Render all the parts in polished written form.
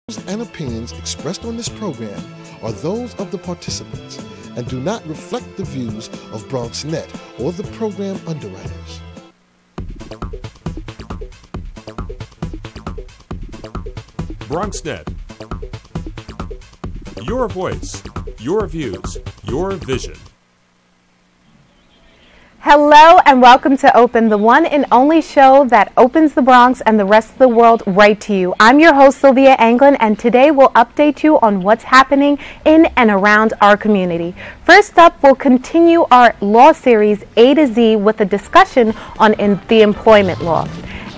And opinions expressed on this program are those of the participants and do not reflect the views of BronxNet or the program underwriters. BronxNet. Your voice, your views, your vision. Hello and welcome to Open, the one and only show that opens the Bronx and the rest of the world right to you. I'm your host, Sylvia Anglin, and today we'll update you on what's happening in and around our community. First up, we'll continue our law series A to Z with a discussion on the employment law.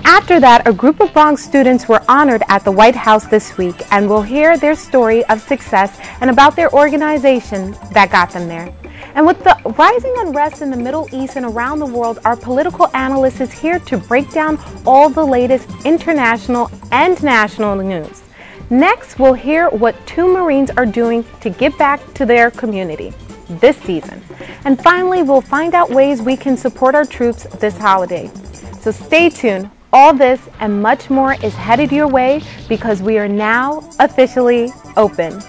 After that, a group of Bronx students were honored at the White House this week, and we'll hear their story of success and about their organization that got them there. And with the rising unrest in the Middle East and around the world, our political analyst is here to break down all the latest international and national news. Next, we'll hear what two Marines are doing to give back to their community this season. And finally, we'll find out ways we can support our troops this holiday. So stay tuned. All this and much more is headed your way because we are now officially open.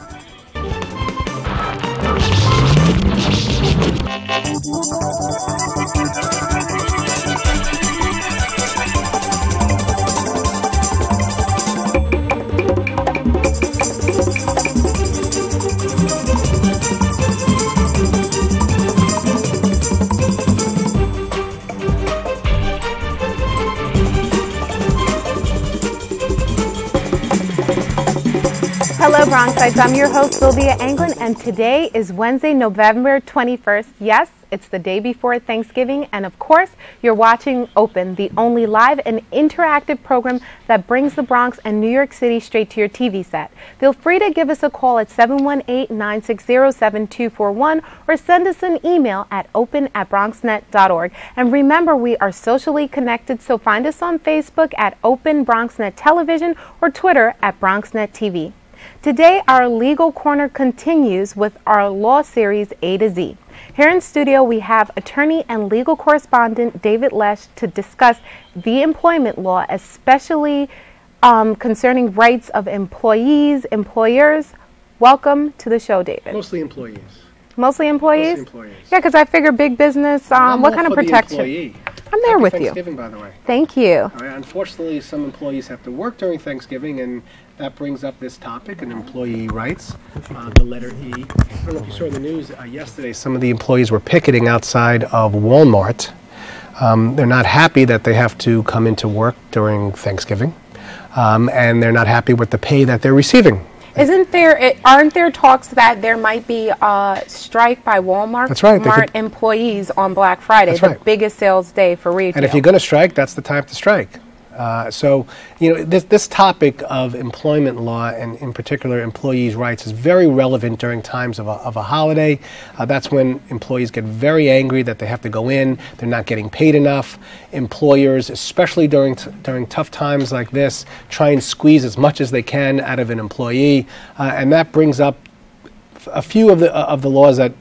Hello Bronxites, I'm your host Sylvia Anglin, and today is Wednesday, November 21st. Yes, it's the day before Thanksgiving, and of course, you're watching Open, the only live and interactive program that brings the Bronx and New York City straight to your TV set. Feel free to give us a call at 718-960-7241 or send us an email at open@bronxnet.org. And remember, we are socially connected, so find us on Facebook at Open BronxNet Television or Twitter at BronxNet TV. Today, our legal corner continues with our law series A to Z. Here in studio, we have attorney and legal correspondent David Lesh to discuss the employment law, especially concerning rights of employees, employers. Welcome to the show, David. Mostly employees. Mostly employees? Mostly employees. Yeah, because I figure big business, what kind of protection? I'm there with you. Thanksgiving, by the way. Thank you. Unfortunately, some employees have to work during Thanksgiving, and that brings up this topic, and employee rights, the letter E. I don't know if you saw the news yesterday. Some of the employees were picketing outside of Walmart. They're not happy that they have to come into work during Thanksgiving, and they're not happy with the pay that they're receiving. Aren't there talks that there might be a strike by Walmart? That's right. Walmart employees on Black Friday, the biggest sales day for retail. And if you're going to strike, that's the time to strike. So, you know, this topic of employment law and in particular employees' rights is very relevant during times of a holiday. That's when employees get very angry that they have to go in, they're not getting paid enough. Employers, especially during tough times like this, try and squeeze as much as they can out of an employee, and that brings up a few of the laws that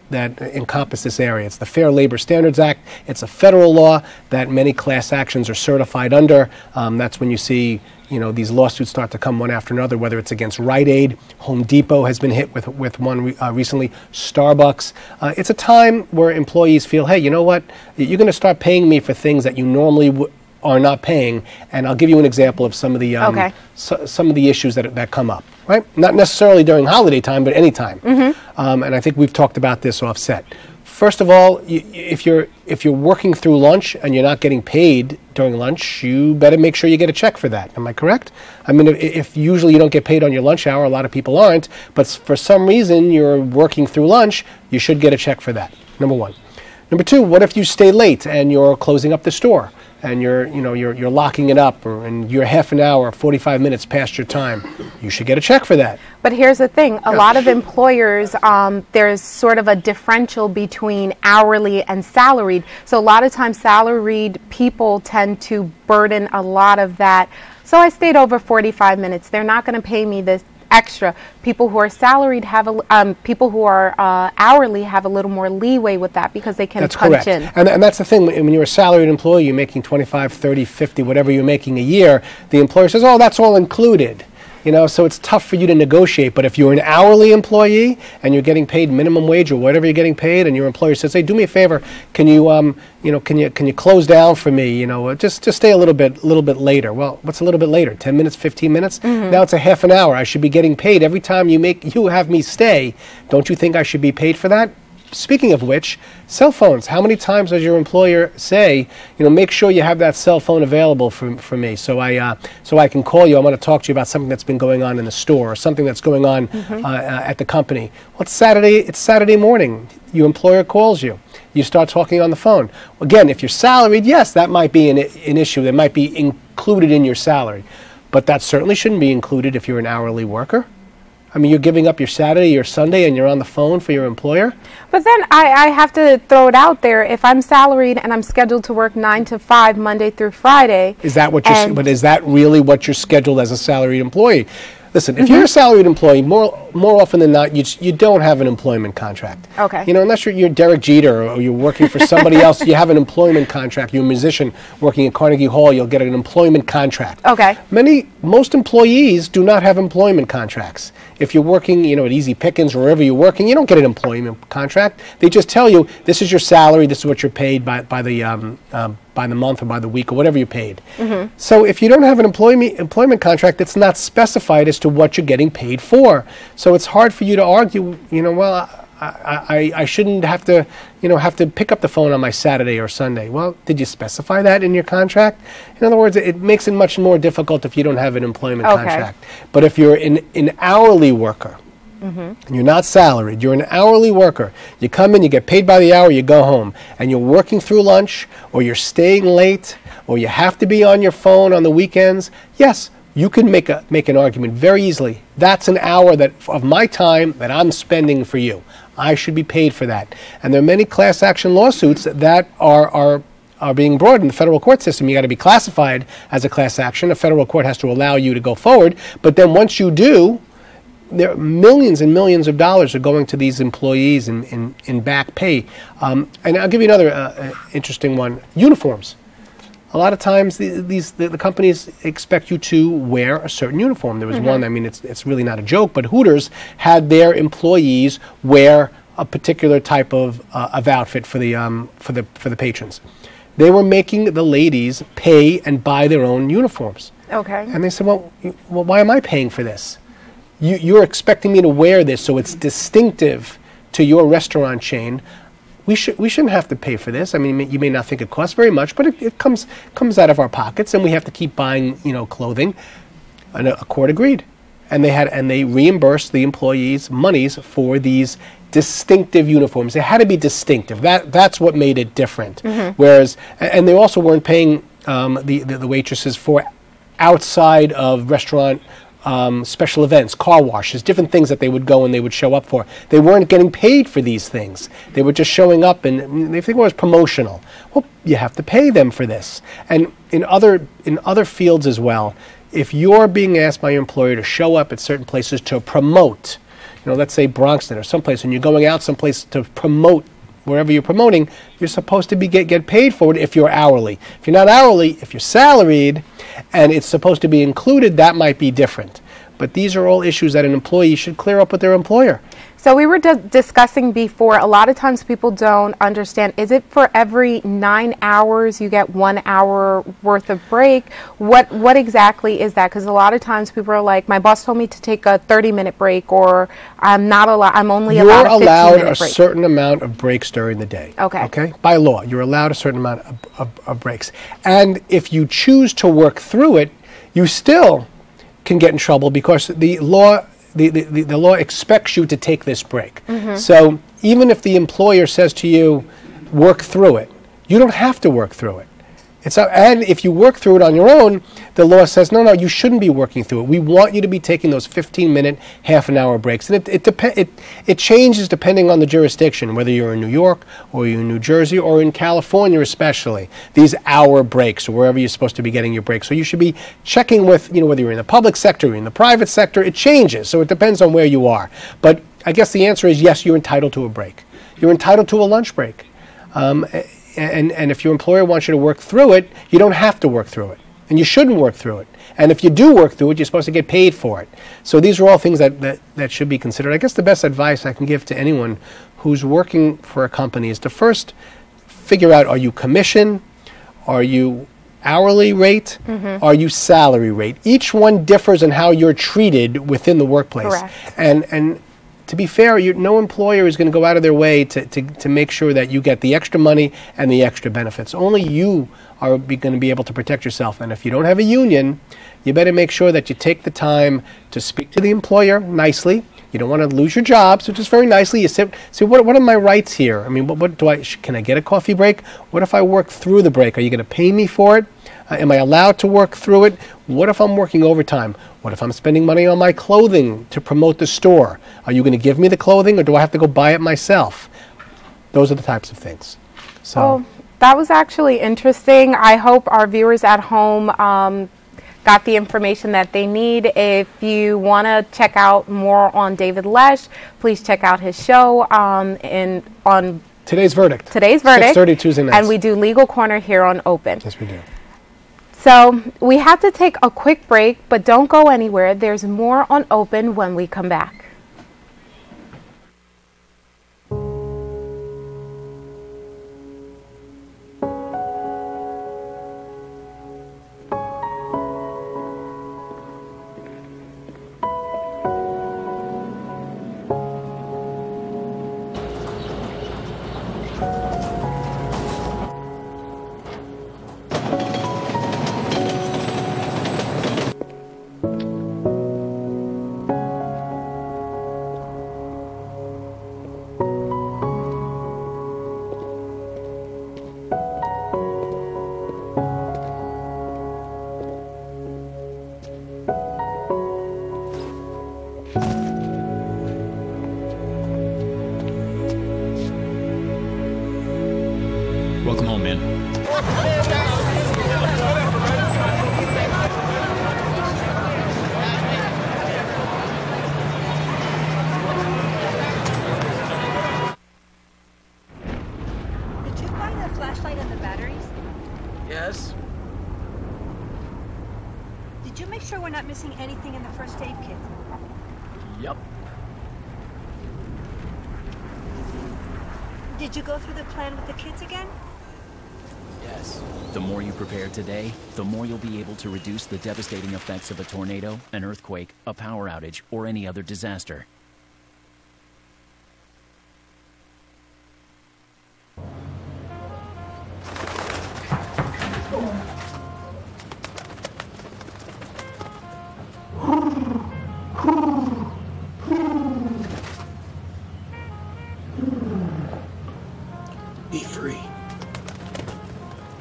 encompass this area. It's the Fair Labor Standards Act. It's a federal law that many class actions are certified under. That's when you see, you know, these lawsuits start to come one after another, whether it's against Rite Aid. Home Depot has been hit with one recently. Starbucks. It's a time where employees feel, hey, you know what? You're going to start paying me for things that you normally are not paying, and I'll give you an example of some of the some of the issues that come up. Right? Not necessarily during holiday time, but any time. And I think we've talked about this offset. First of all, if you're working through lunch and you're not getting paid during lunch, you better make sure you get a check for that. Am I correct? I mean, if usually you don't get paid on your lunch hour, a lot of people aren't, but for some reason you're working through lunch, you should get a check for that. Number one. Number two, what if you stay late and you're closing up the store? And you're locking it up, and you're half an hour, 45 minutes past your time, you should get a check for that. But here's the thing: a lot of employers, there's sort of a differential between hourly and salaried. So a lot of times, salaried people tend to burden a lot of that. So I stayed over 45 minutes. They're not going to pay me this extra. People who are salaried have people who are hourly have a little more leeway with that because they can punch in. And that's the thing. When you're a salaried employee, you're making 25, 30, 50, whatever you're making a year, the employer says, oh, that's all included. You know, so it's tough for you to negotiate. But if you're an hourly employee and you're getting paid minimum wage or whatever you're getting paid, and your employer says, "Hey, do me a favor, can you can you close down for me? You know, just stay a little bit later." Well, what's a little bit later? 10 minutes, 15 minutes? Now it's a half an hour. I should be getting paid every time you have me stay. Don't you think I should be paid for that? Speaking of which, cell phones. How many times does your employer say, make sure you have that cell phone available for me so I can call you. I want to talk to you about something that's been going on in the store or something that's going on at the company. Well, it's Saturday morning. Your employer calls you. You start talking on the phone. Again, if you're salaried, yes, that might be an issue. That might be included in your salary. But that certainly shouldn't be included if you're an hourly worker. I mean, you're giving up your Saturday, your Sunday, and you're on the phone for your employer? But then I have to throw it out there. If I'm salaried and I'm scheduled to work 9 to 5, Monday through Friday. Is that what but is that really what you're scheduled as a salaried employee? Listen, if you're a salaried employee, more often than not, you don't have an employment contract. Okay. Unless you're Derek Jeter or you're working for somebody else, you have an employment contract. You're a musician working at Carnegie Hall, you'll get an employment contract. Okay. Most employees do not have employment contracts. If you're working, at Easy Pickens or wherever you're working, you don't get an employment contract. They just tell you, this is your salary, this is what you're paid by the month or by the week or whatever you're paid. So if you don't have an employment contract, it's not specified as to what you're getting paid for. So it's hard for you to argue, well, I shouldn't have to pick up the phone on my Saturday or Sunday. Well, did you specify that in your contract? In other words, it makes it much more difficult if you don't have an employment contract. But if you're an hourly worker, and you're not salaried, you're an hourly worker, you come in, you get paid by the hour, you go home, and you're working through lunch, or you're staying late, or you have to be on your phone on the weekends, yes, you can make an argument very easily. That's an hour of my time that I'm spending for you. I should be paid for that. And there are many class action lawsuits that are being brought in the federal court system. You got to be classified as a class action. A federal court has to allow you to go forward. But then once you do, there are millions and millions of dollars are going to these employees in back pay. And I'll give you another interesting one. Uniforms. A lot of times the companies expect you to wear a certain uniform. There was one, I mean, it's really not a joke, but Hooters had their employees wear a particular type of outfit for the patrons. They were making the ladies pay and buy their own uniforms. Okay. And they said, well, why am I paying for this? You're expecting me to wear this so it's distinctive to your restaurant chain. We shouldn't have to pay for this. I mean, you may not think it costs very much, but it comes out of our pockets, and we have to keep buying, clothing. And a court agreed, and they reimbursed the employees monies for these distinctive uniforms. They had to be distinctive. That's what made it different. Whereas, and they also weren't paying the waitresses for outside of restaurant. Special events, car washes, different things that they would go and they would show up for. They weren't getting paid for these things. They were just showing up, and they think it was promotional. Well, you have to pay them for this. And in other fields as well, if you're being asked by your employer to show up at certain places to promote, let's say Bronxnet or someplace, and you're going out someplace to promote wherever you're promoting, you're supposed to get paid for it if you're hourly. If you're not hourly, if you're salaried, and it's supposed to be included, that might be different. But these are all issues that an employee should clear up with their employer. So we were discussing before, a lot of times people don't understand, is it for every 9 hours you get 1 hour worth of break? What exactly is that? Because a lot of times people are like, my boss told me to take a 30-minute break, or I'm only allowed a 15-minute break. You're allowed a certain amount of breaks during the day. Okay. Okay? By law, you're allowed a certain amount of breaks. And if you choose to work through it, you still can get in trouble because the law expects you to take this break. So even if the employer says to you, work through it, you don't have to work through it. And if you work through it on your own, the law says, no, you shouldn't be working through it. We want you to be taking those 15-minute, half-an-hour breaks. And it changes depending on the jurisdiction, whether you're in New York or you're in New Jersey or in California especially, these hour breaks or wherever you're supposed to be getting your breaks. So you should be checking with, whether you're in the public sector or in the private sector. It changes, so it depends on where you are. But I guess the answer is yes, you're entitled to a break. You're entitled to a lunch break. And if your employer wants you to work through it, you don't have to work through it. and you shouldn't work through it. And if you do work through it, you're supposed to get paid for it. So these are all things that should be considered. I guess the best advice I can give to anyone who's working for a company is to first figure out, are you commission? Are you hourly rate? Are you salary rate? Each one differs in how you're treated within the workplace. Correct. And to be fair, no employer is going to go out of their way to make sure that you get the extra money and the extra benefits. Only you are going to be able to protect yourself. And if you don't have a union, you better make sure that you take the time to speak to the employer nicely. You don't want to lose your job, so just very nicely you say, what are my rights here? I mean, can I get a coffee break? What if I work through the break? Are you going to pay me for it? Am I allowed to work through it? What if I'm working overtime? What if I'm spending money on my clothing to promote the store? Are you going to give me the clothing, or do I have to go buy it myself? Those are the types of things. So Well, that was actually interesting. I hope our viewers at home got the information that they need. If you want to check out more on David Lesh, please check out his show on Today's Verdict. 6:30 Tuesday nights. And we do Legal Corner here on Open. Yes, we do. So we have to take a quick break, but don't go anywhere. There's more on Open when we come back. Welcome home, man. Did you find the flashlight and the batteries? Yes. Did you make sure we're not missing anything in the first aid kit? Yep. Did you go through the plan with the kids again? Yes. The more you prepare today, the more you'll be able to reduce the devastating effects of a tornado, an earthquake, a power outage, or any other disaster. Be free.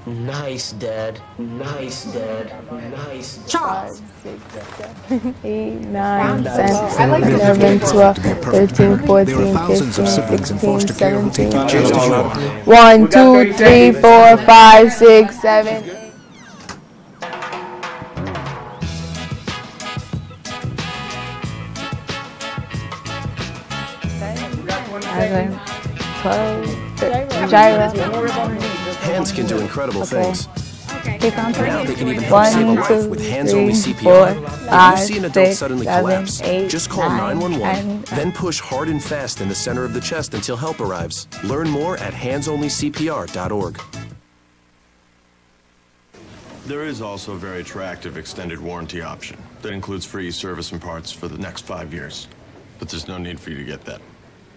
Nice, Dad. Nice, Dad. Nice. Charles! 5, 6, 7, 8, 9, 10, 11, 12, 13, 14, 15, 16, 17, 1, 2, 3, 4, 5, 6, 7, 8. Gyro. Hands can do incredible things. Keep on Now they can even help save a life with hands-only CPR. If you see an adult suddenly collapse, just call 911, then push hard and fast in the center of the chest until help arrives. Learn more at handsonlycpr.org. There is also a very attractive extended warranty option that includes free service and parts for the next 5 years. But there's no need for you to get that.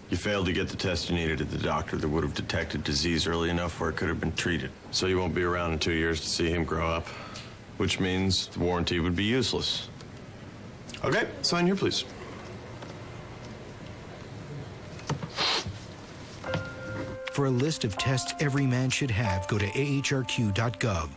You failed to get the test you needed at the doctor that would have detected disease early enough where it could have been treated. So you won't be around in 2 years to see him grow up, which means the warranty would be useless. Okay, sign here, please. For a list of tests every man should have, go to ahrq.gov.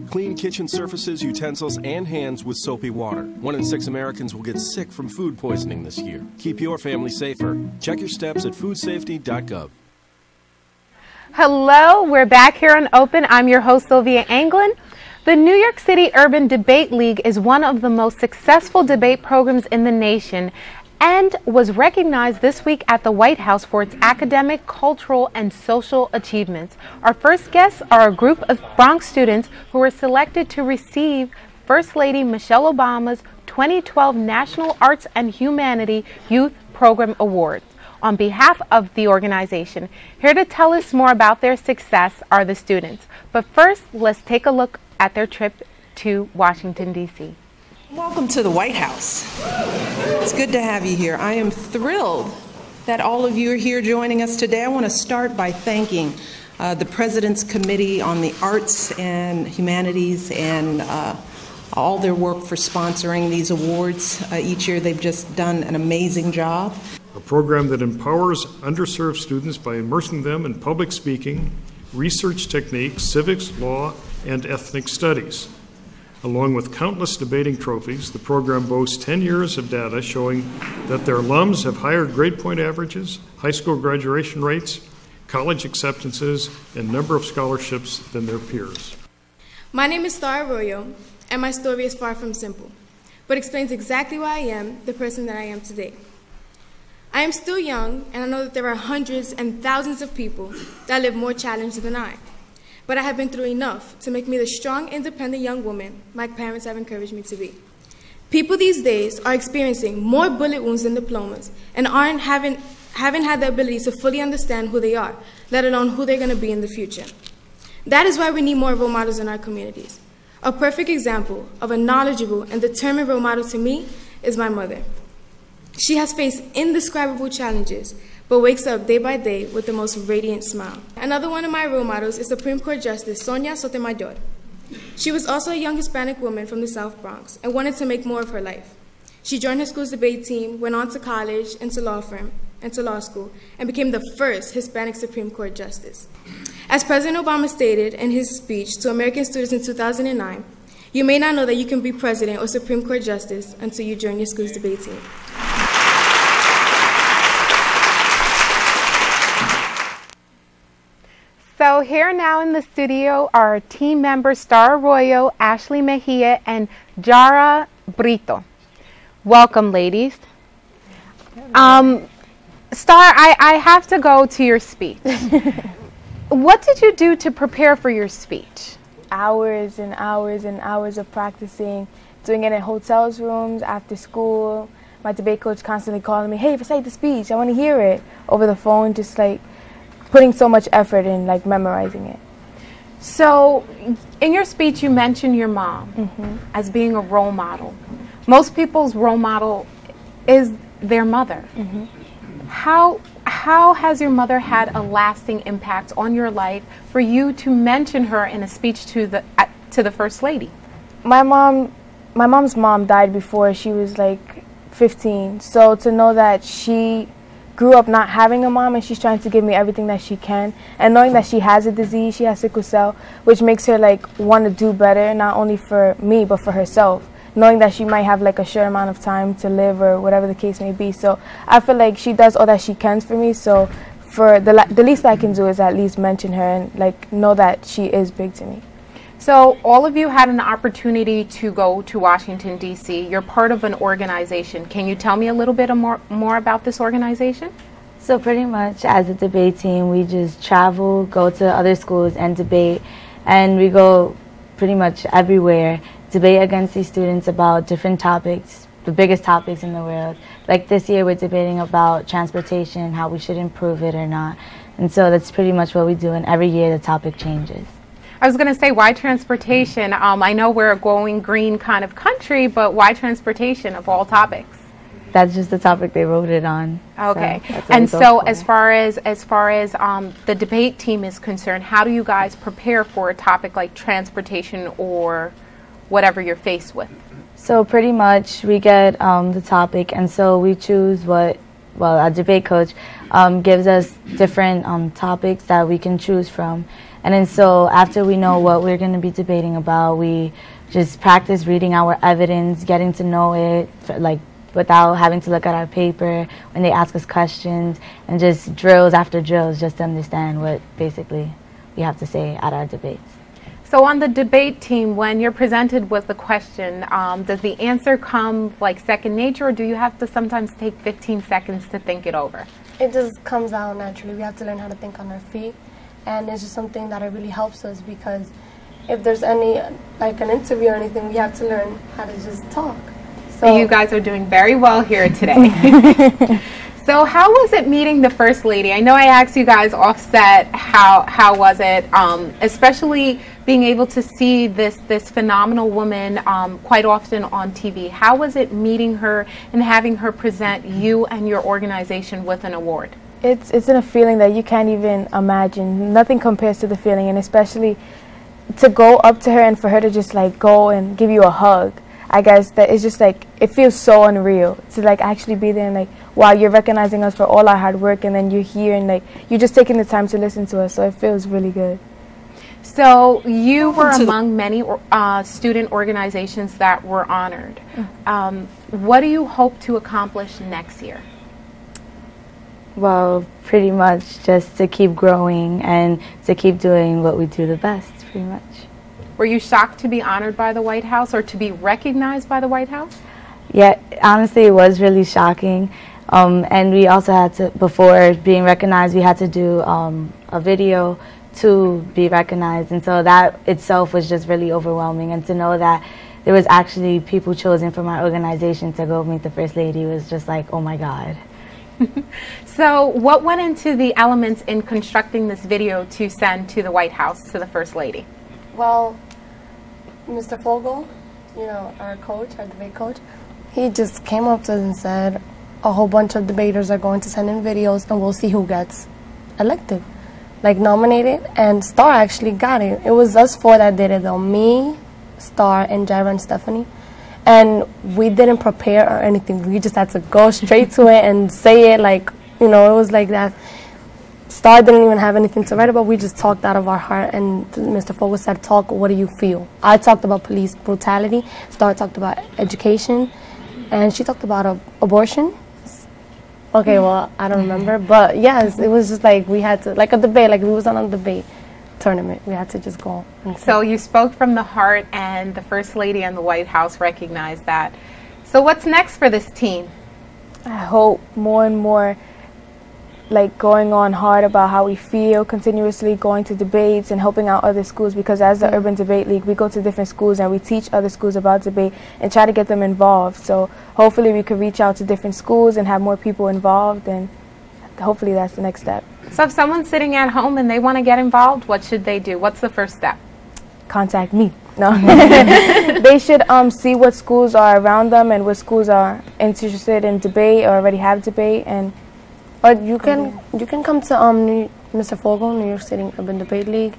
Clean kitchen surfaces, utensils, and hands with soapy water. 1 in 6 Americans will get sick from food poisoning this year. Keep your family safer. Check your steps at foodsafety.gov. Hello, we're back here on Open. I'm your host, Sylvia Anglin. The New York City Urban Debate League is one of the most successful debate programs in the nation and was recognized this week at the White House for its academic, cultural, and social achievements. Our first guests are a group of Bronx students who were selected to receive First Lady Michelle Obama's 2012 National Arts and Humanity Youth Program Award. On behalf of the organization, here to tell us more about their success are the students. But first, let's take a look at their trip to Washington, D.C. Welcome to the White House. It's good to have you here. I am thrilled that all of you are here joining us today. I want to start by thanking the President's Committee on the Arts and Humanities and all their work for sponsoring these awards each year. They've just done an amazing job. A program that empowers underserved students by immersing them in public speaking, research techniques, civics, law, and ethnic studies. Along with countless debating trophies, the program boasts 10 years of data showing that their alums have higher grade point averages, high school graduation rates, college acceptances, and number of scholarships than their peers. My name is Star Arroyo, and my story is far from simple, but explains exactly why I am the person that I am today. I am still young, and I know that there are hundreds and thousands of people that live more challenged than I. But I have been through enough to make me the strong, independent young woman my parents have encouraged me to be. People these days are experiencing more bullet wounds than diplomas and haven't had the ability to fully understand who they are, let alone who they're going to be in the future. That is why we need more role models in our communities. A perfect example of a knowledgeable and determined role model to me is my mother. She has faced indescribable challenges, but wakes up day by day with the most radiant smile. Another one of my role models is Supreme Court Justice Sonia Sotomayor. She was also a young Hispanic woman from the South Bronx and wanted to make more of her life. She joined her school's debate team, went on to college and to law school, and became the first Hispanic Supreme Court Justice. As President Obama stated in his speech to American students in 2009, you may not know that you can be president or Supreme Court Justice until you join your school's debate team. So here now in the studio are team members Star Arroyo, Ashley Mejia, and Jara Brito. Welcome, ladies. Star, I have to go to your speech. What did you do to prepare for your speech? Hours and hours and hours of practicing, doing it in hotels rooms, after school. My debate coach constantly calling me, hey, recite the speech, I want to hear it. Over the phone, just like putting so much effort in like memorizing it. So in your speech you mentioned your mom as being a role model. Most people's role model is their mother. How has your mother had a lasting impact on your life for you to mention her in a speech to the First Lady? My mom's mom died before she was like 15, so to know that she grew up not having a mom and she's trying to give me everything that she can, and knowing that she has a disease, she has sickle cell, which makes her like want to do better, not only for me but for herself, knowing that she might have like a short amount of time to live or whatever the case may be. So I feel like she does all that she can for me, so for the least I can do is at least mention her and like know that she is big to me. So all of you had an opportunity to go to Washington, D.C. You're part of an organization. Can you tell me a little bit more about this organization? So pretty much as a debate team, we just travel, go to other schools and debate. And we go pretty much everywhere, debate against these students about different topics, the biggest topics in the world. Like this year we're debating about transportation, how we should improve it or not. And so that's pretty much what we do, and every year the topic changes. I was going to say, why transportation? I know we're a going green kind of country, but why transportation of all topics? That's just the topic they wrote it on. Okay. And so as far as the debate team is concerned, how do you guys prepare for a topic like transportation or whatever you're faced with? So pretty much we get the topic, and so we choose what, well, our debate coach gives us different topics that we can choose from. And then so after we know what we're going to be debating about, we just practice reading our evidence, getting to know it, like without having to look at our paper when they ask us questions, and just drills after drills just to understand what basically we have to say at our debates. So on the debate team, when you're presented with a question, does the answer come like second nature, or do you have to sometimes take 15 seconds to think it over? It just comes out naturally. We have to learn how to think on our feet, and it's just something that it really helps us, because if there's any, like an interview or anything, we have to learn how to just talk. So you guys are doing very well here today. So how was it meeting the First Lady? I know I asked you guys offset, how was it, especially being able to see this phenomenal woman quite often on TV. How was it meeting her and having her present you and your organization with an award? It's in a feeling that you can't even imagine. Nothing compares to the feeling, and especially to go up to her and for her to just like go and give you a hug. I guess that it's just like, it feels so unreal to like actually be there and like, wow, you're recognizing us for all our hard work, and then you're here and like you're just taking the time to listen to us, so it feels really good. So you were among many student organizations that were honored. What do you hope to accomplish next year? Well, pretty much just to keep growing and to keep doing what we do the best, pretty much. Were you shocked to be honored by the White House or to be recognized by the White House? Yeah, honestly, it was really shocking. And we also had to, before being recognized, we had to do a video to be recognized. And so that itself was just really overwhelming. And to know that there was actually people chosen from our organization to go meet the First Lady was just like, oh my God. So what went into the elements in constructing this video to send to the White House, to the First Lady? Well, Mr. Fogel, you know, our coach, our debate coach, he just came up to us and said a whole bunch of debaters are going to send in videos and we'll see who gets elected, like nominated, and Star actually got it. It was us four that did it though, me, Star, and Jaira and Stephanie. And we didn't prepare or anything. We just had to go straight to it and say it like, you know, it was like that. Star didn't even have anything to write about. We just talked out of our heart, and Mr. Fogel said, talk, what do you feel? I talked about police brutality. Star talked about education, and she talked about abortion. Okay, well, I don't remember, but yes, it was just like we had to, like a debate, like we was on a debate tournament. We had to just go. So you spoke from the heart, and the First Lady and the White House recognized that. So what's next for this team? I hope more and more, like going on hard about how we feel, continuously going to debates and helping out other schools, because as the Urban Debate League, we go to different schools and we teach other schools about debate and try to get them involved. So hopefully we could reach out to different schools and have more people involved, and hopefully that's the next step. So if someone's sitting at home and they want to get involved, what should they do? What's the first step? Contact me. No. They should see what schools are around them and what schools are interested in debate or already have debate, and or you can come to Mr. Fogel, New York City Urban Debate League.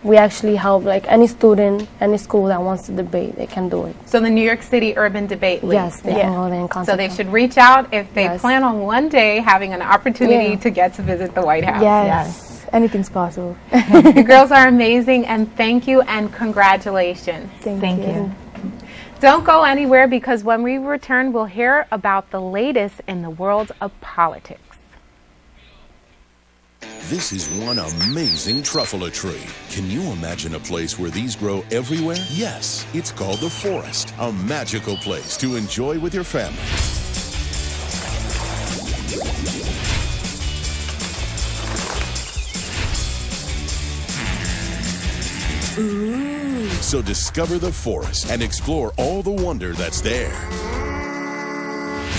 We actually help like any student, any school that wants to debate, they can do it. So the New York City Urban Debate League. Yes, they can go there and contact So they should reach out if they plan on one day having an opportunity Yeah. to get to visit the White House. Yes, anything's possible. You girls are amazing, and thank you and congratulations. Thank you. Don't go anywhere, because when we return, we'll hear about the latest in the world of politics. This is one amazing truffula tree. Can you imagine a place where these grow everywhere? Yes, it's called the forest, a magical place to enjoy with your family. Ooh. So discover the forest and explore all the wonder that's there.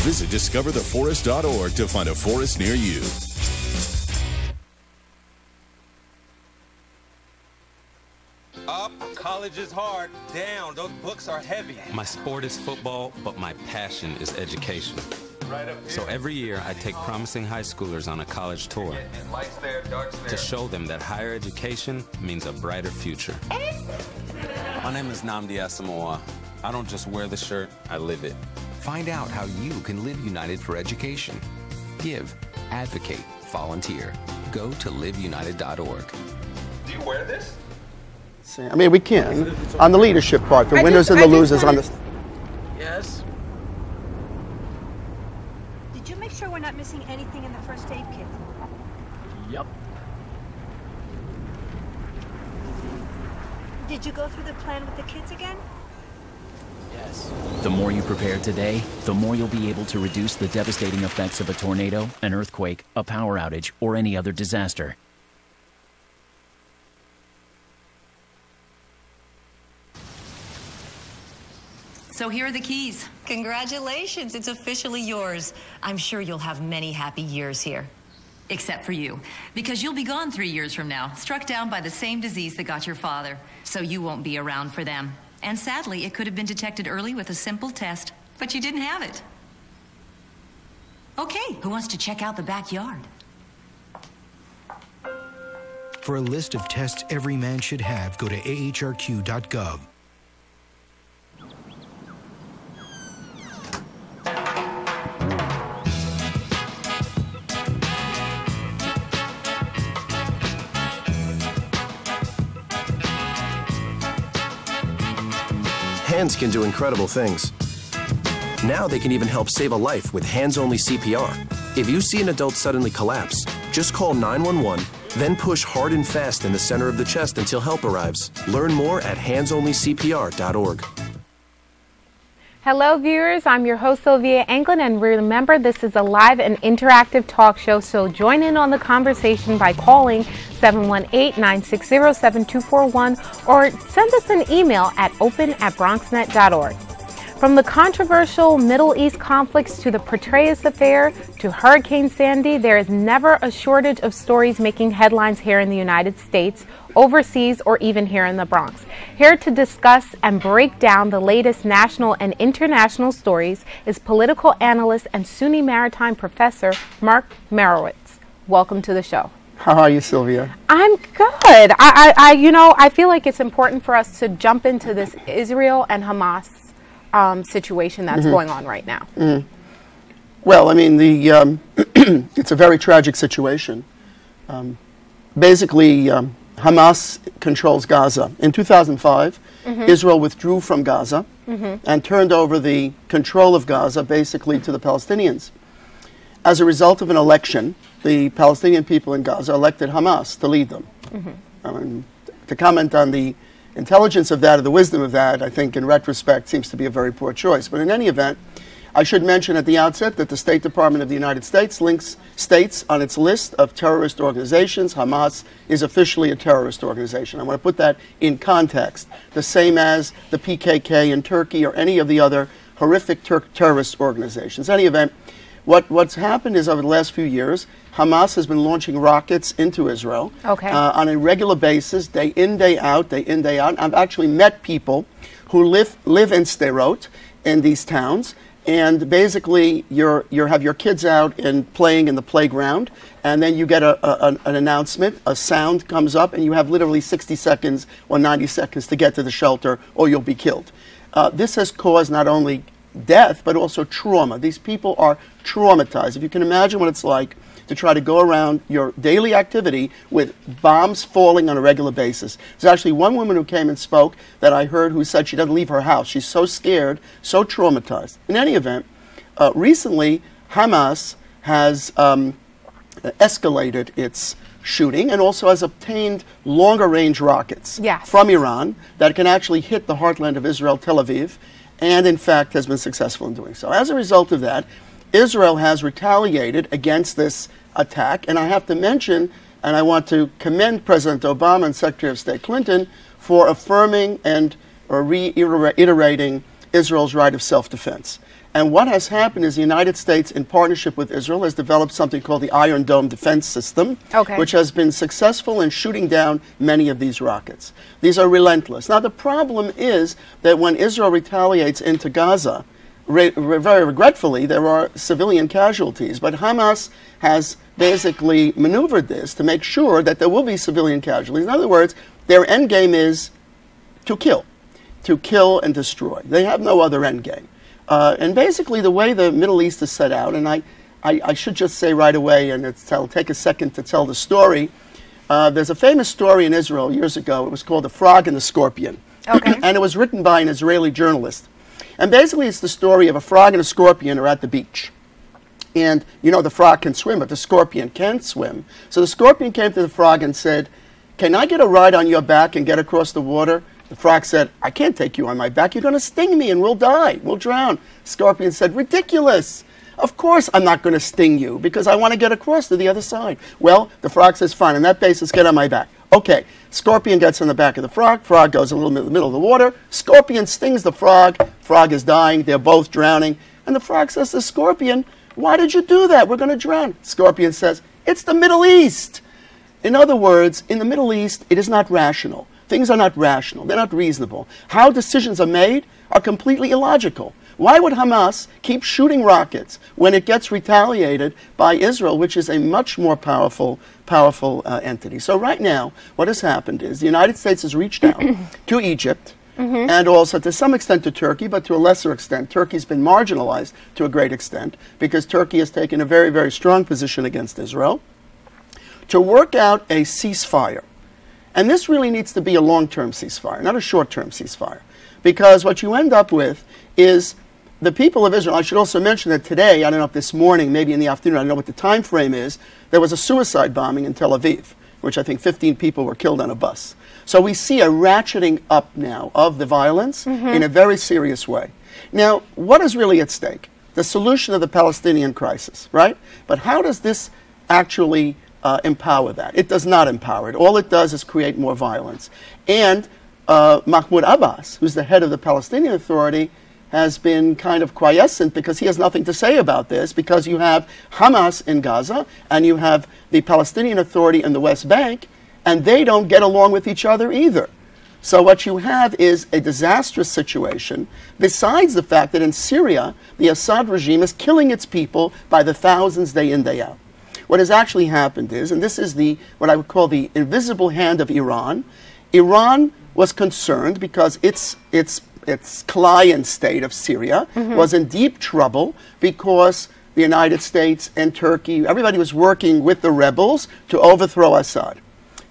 Visit discovertheforest.org to find a forest near you. Up, college is hard. Down, those books are heavy. My sport is football, but my passion is education. So every year, I take promising high schoolers on a college tour to show them that higher education means a brighter future. My name is Nnamdi Asamoah. I don't just wear the shirt, I live it. Find out how you can live United for education. Give, advocate, volunteer. Go to liveunited.org. Do you wear this? I mean, we can. On the leadership part, the winners and the losers on the... Yes. Did you go through the plan with the kids again? Yes. The more you prepare today, the more you'll be able to reduce the devastating effects of a tornado, an earthquake, a power outage, or any other disaster. So here are the keys. Congratulations, it's officially yours. I'm sure you'll have many happy years here. Except for you, because you'll be gone 3 years from now, struck down by the same disease that got your father. So you won't be around for them. And sadly, it could have been detected early with a simple test, but you didn't have it. Okay, who wants to check out the backyard? For a list of tests every man should have, go to ahrq.gov. Hands can do incredible things. Now they can even help save a life with hands-only CPR. If you see an adult suddenly collapse, just call 911, then push hard and fast in the center of the chest until help arrives. Learn more at handsonlycpr.org. Hello viewers, I'm your host Sylvia Anglin, and remember this is a live and interactive talk show, so join in on the conversation by calling 718-960-7241 or send us an email at open@bronxnet.org. From the controversial Middle East conflicts to the Petraeus affair to Hurricane Sandy, there is never a shortage of stories making headlines here in the United States, overseas, or even here in the Bronx. Here to discuss and break down the latest national and international stories is political analyst and SUNY Maritime professor Mark Marowitz. Welcome to the show. How are you, Sylvia? I'm good. I feel like it's important for us to jump into this Israel and Hamas situation that's going on right now. Well, I mean, it's a very tragic situation. Basically, Hamas controls Gaza. In 2005, Israel withdrew from Gaza and turned over the control of Gaza basically to the Palestinians. As a result of an election, the Palestinian people in Gaza elected Hamas to lead them. I mean, to comment on the intelligence of that or the wisdom of that, I think in retrospect seems to be a very poor choice. But in any event, I should mention at the outset that the State Department of the United States states on its list of terrorist organizations, Hamas is officially a terrorist organization. I want to put that in context, the same as the PKK in Turkey or any of the other horrific terrorist organizations. In any event, what's happened is over the last few years, Hamas has been launching rockets into Israel on a regular basis, day in, day out, day in, day out. I've actually met people who live in Sderot, in these towns, and basically you have your kids out and playing in the playground, and then you get an announcement, a sound comes up, and you have literally 60 seconds or 90 seconds to get to the shelter or you'll be killed. This has caused not only death, but also trauma. These people are traumatized. If you can imagine what it's like to try to go around your daily activity with bombs falling on a regular basis. There's actually one woman who came and spoke that I heard who said she doesn't leave her house. She's so scared, so traumatized. In any event, recently Hamas has escalated its shooting and also has obtained longer range rockets from Iran that can actually hit the heartland of Israel, Tel Aviv, and in fact has been successful in doing so. As a result of that, Israel has retaliated against this attack, and I have to mention, and I want to commend President Obama and Secretary of State Clinton for affirming and reiterating Israel's right of self-defense. And what has happened is the United States, in partnership with Israel, has developed something called the Iron Dome defense system, which has been successful in shooting down many of these rockets. These are relentless. Now, the problem is that when Israel retaliates into Gaza, very regretfully, there are civilian casualties, but Hamas has basically maneuvered this to make sure that there will be civilian casualties. In other words, their end game is to kill and destroy. They have no other end game. And basically the way the Middle East is set out, and I should just say right away, and it'll take a second to tell the story, there's a famous story in Israel years ago. It was called The Frog and the Scorpion. And it was written by an Israeli journalist. And basically it's the story of a frog and a scorpion are at the beach. And you know the frog can swim, but the scorpion can't swim. So the scorpion came to the frog and said, "Can I get a ride on your back and get across the water?" The frog said, I can't take you on my back. You're going to sting me and we'll die. We'll drown. Scorpion said, ridiculous. Of course I'm not going to sting you because I want to get across to the other side. Well, the frog says, fine, on that basis, get on my back. Okay, Scorpion gets on the back of the frog. Frog goes a little bit in the middle of the water. Scorpion stings the frog. Frog is dying. They're both drowning. And the frog says to Scorpion, why did you do that? We're going to drown. Scorpion says, it's the Middle East. In other words, in the Middle East, it is not rational. Things are not rational. They're not reasonable. How decisions are made are completely illogical. Why would Hamas keep shooting rockets when it gets retaliated by Israel, which is a much more powerful entity? So right now, what has happened is the United States has reached out to Egypt and also to some extent to Turkey, but to a lesser extent. Turkey's been marginalized to a great extent because Turkey has taken a very, very strong position against Israel to work out a ceasefire. And this really needs to be a long-term ceasefire, not a short-term ceasefire. Because what you end up with is the people of Israel. I should also mention that today, I don't know if this morning, maybe in the afternoon, I don't know what the time frame is, there was a suicide bombing in Tel Aviv, which I think 15 people were killed on a bus. So we see a ratcheting up now of the violence in a very serious way. Now, what is really at stake? The solution of the Palestinian crisis, right? But how does this actually empower that? It does not empower it. All it does is create more violence. And Mahmoud Abbas, who's the head of the Palestinian Authority, has been kind of quiescent because he has nothing to say about this, because you have Hamas in Gaza and you have the Palestinian Authority in the West Bank, and they don't get along with each other either. So what you have is a disastrous situation, besides the fact that in Syria, the Assad regime is killing its people by the thousands day in, day out. What has actually happened is, and this is what I would call the invisible hand of Iran, Iran was concerned because its client state of Syria was in deep trouble because the United States and Turkey, everybody was working with the rebels to overthrow Assad.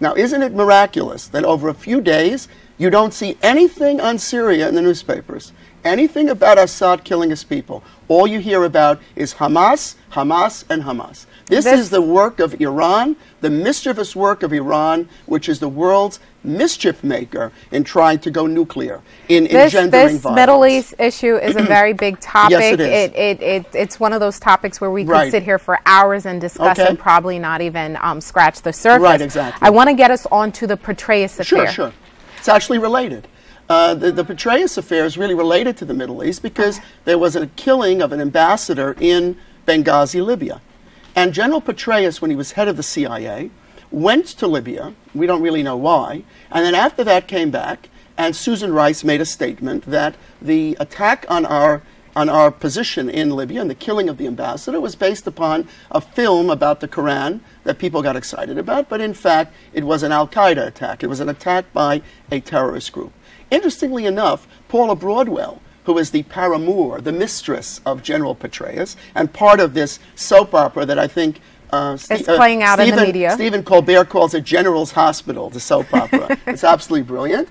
Now, isn't it miraculous that over a few days you don't see anything on Syria in the newspapers, anything about Assad killing his people? All you hear about is Hamas, Hamas, and Hamas. This is the work of Iran, the mischievous work of Iran, which is the world's mischief maker in trying to go nuclear, in engendering violence. This Middle East issue is a very big topic. Yes, it is. It's one of those topics where we can sit here for hours and discuss and probably not even scratch the surface. Right, exactly. I want to get us on to the Petraeus affair. Sure. It's actually related. The Petraeus affair is really related to the Middle East because there was a killing of an ambassador in Benghazi, Libya. And General Petraeus, when he was head of the CIA, went to Libya. We don't really know why. And then after that came back, and Susan Rice made a statement that the attack on our position in Libya and the killing of the ambassador was based upon a film about the Quran that people got excited about, but in fact, it was an al-Qaeda attack. It was an attack by a terrorist group. Interestingly enough, Paula Broadwell, who is the paramour, the mistress of General Petraeus, and part of this soap opera that I think it's playing out in the media. Stephen Colbert calls it General's Hospital, the soap opera. It's absolutely brilliant.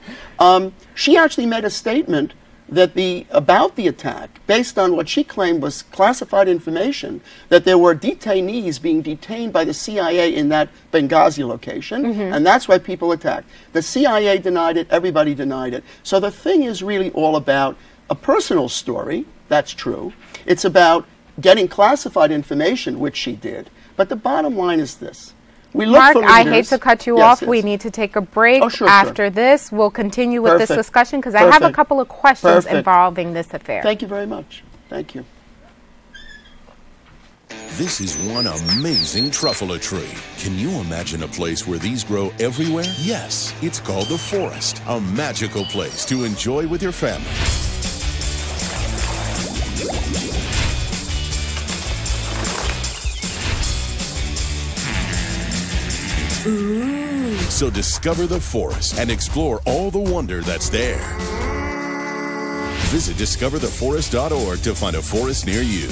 She actually made a statement that about the attack, based on what she claimed was classified information, that there were detainees being detained by the CIA in that Benghazi location, and that's why people attacked. The CIA denied it, everybody denied it. So the thing is really all about a personal story, that's true. It's about getting classified information, which she did. But the bottom line is this. We look Mark, for leaders. I hate to cut you off. We need to take a break. After this, we'll continue with this discussion because I have a couple of questions involving this affair. Thank you very much. Thank you. This is one amazing truffula tree. Can you imagine a place where these grow everywhere? Yes, it's called the Forest, a magical place to enjoy with your family. Ooh. So discover the forest and explore all the wonder that's there. Visit discovertheforest.org to find a forest near you.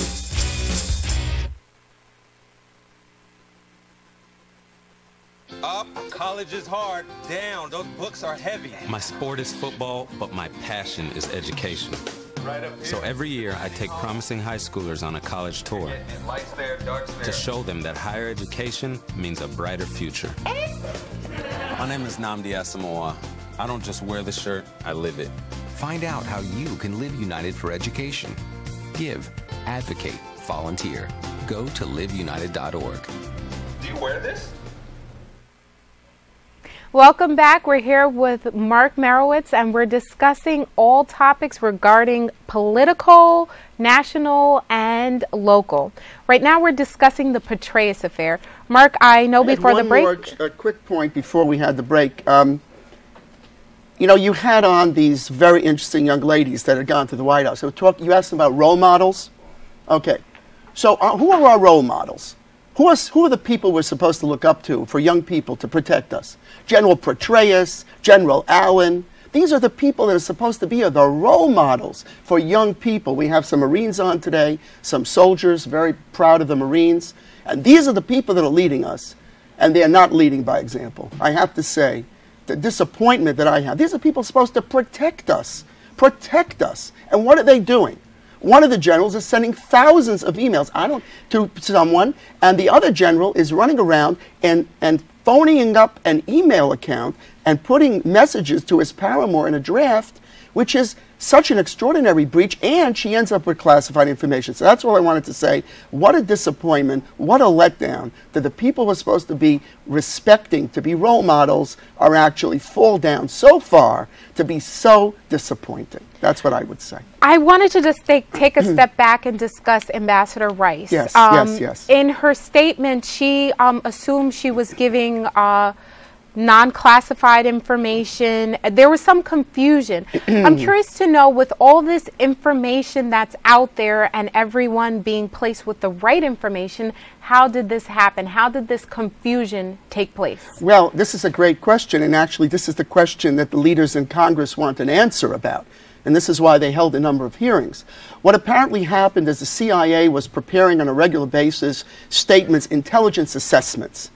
Up, college is hard. Down, those books are heavy. My sport is football, but my passion is education. So every year I take promising high schoolers on a college tour to show them that higher education means a brighter future. My name is Nnamdi Asomugha. I don't just wear the shirt, I live it. Find out how you can live United for Education. Give, advocate, volunteer. Go to liveunited.org. Do you wear this? Welcome back. We're here with Mark Marowitz, and we're discussing all topics regarding political, national, and local. Right now, we're discussing the Petraeus affair. Mark, I know before the break. A quick point before we had the break. You know, you had on these very interesting young ladies that had gone to the White House. So you asked them about role models. Okay. So who are our role models? Who are the people we're supposed to look up to for young people to protect us? General Petraeus, General Allen. These are the people that are supposed to be the role models for young people. We have some Marines on today, some soldiers, very proud of the Marines. And these are the people that are leading us. And they are not leading by example. I have to say, the disappointment that I have, these are people supposed to protect us. Protect us. And what are they doing? One of the generals is sending thousands of emails to someone, and the other general is running around and phoning up an email account and putting messages to his paramour in a draft, which is such an extraordinary breach, and she ends up with classified information. So that's all I wanted to say. What a disappointment, what a letdown that the people we're supposed to be respecting, to be role models, are actually fall down so far to be so disappointing. That's what I would say. I wanted to just take a step back and discuss Ambassador Rice. Yes, yes. In her statement, she assumed she was giving non-classified information. There was some confusion. I'm curious to know, with all this information that's out there and everyone being placed with the right information, how did this happen? How did this confusion take place? Well, this is a great question, and actually this is the question that the leaders in Congress want an answer about. And this is why they held a number of hearings. What apparently happened is the CIA was preparing on a regular basis statements, intelligence assessments.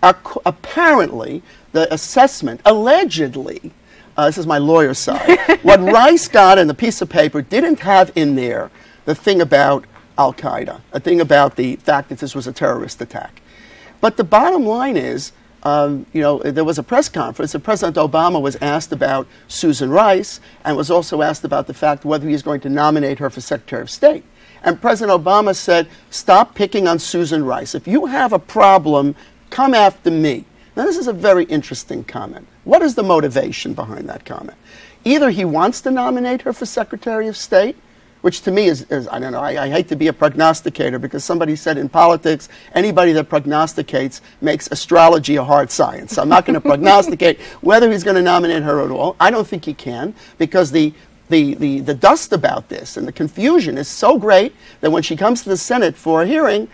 Apparently, the assessment, allegedly, this is my lawyer's side, what Rice got in the piece of paper didn't have in there the thing about Al-Qaeda, a thing about the fact that this was a terrorist attack. But the bottom line is, you know, there was a press conference, and President Obama was asked about Susan Rice, and was also asked about the fact whether he was going to nominate her for Secretary of State. And President Obama said, stop picking on Susan Rice. If you have a problem, come after me. Now, this is a very interesting comment. What is the motivation behind that comment? Either he wants to nominate her for Secretary of State, which to me is I don't know, I hate to be a prognosticator, because somebody said in politics, anybody that prognosticates makes astrology a hard science. I'm not going to prognosticate whether he's going to nominate her at all. I don't think he can, because the dust about this and the confusion is so great that when she comes to the Senate for a hearing,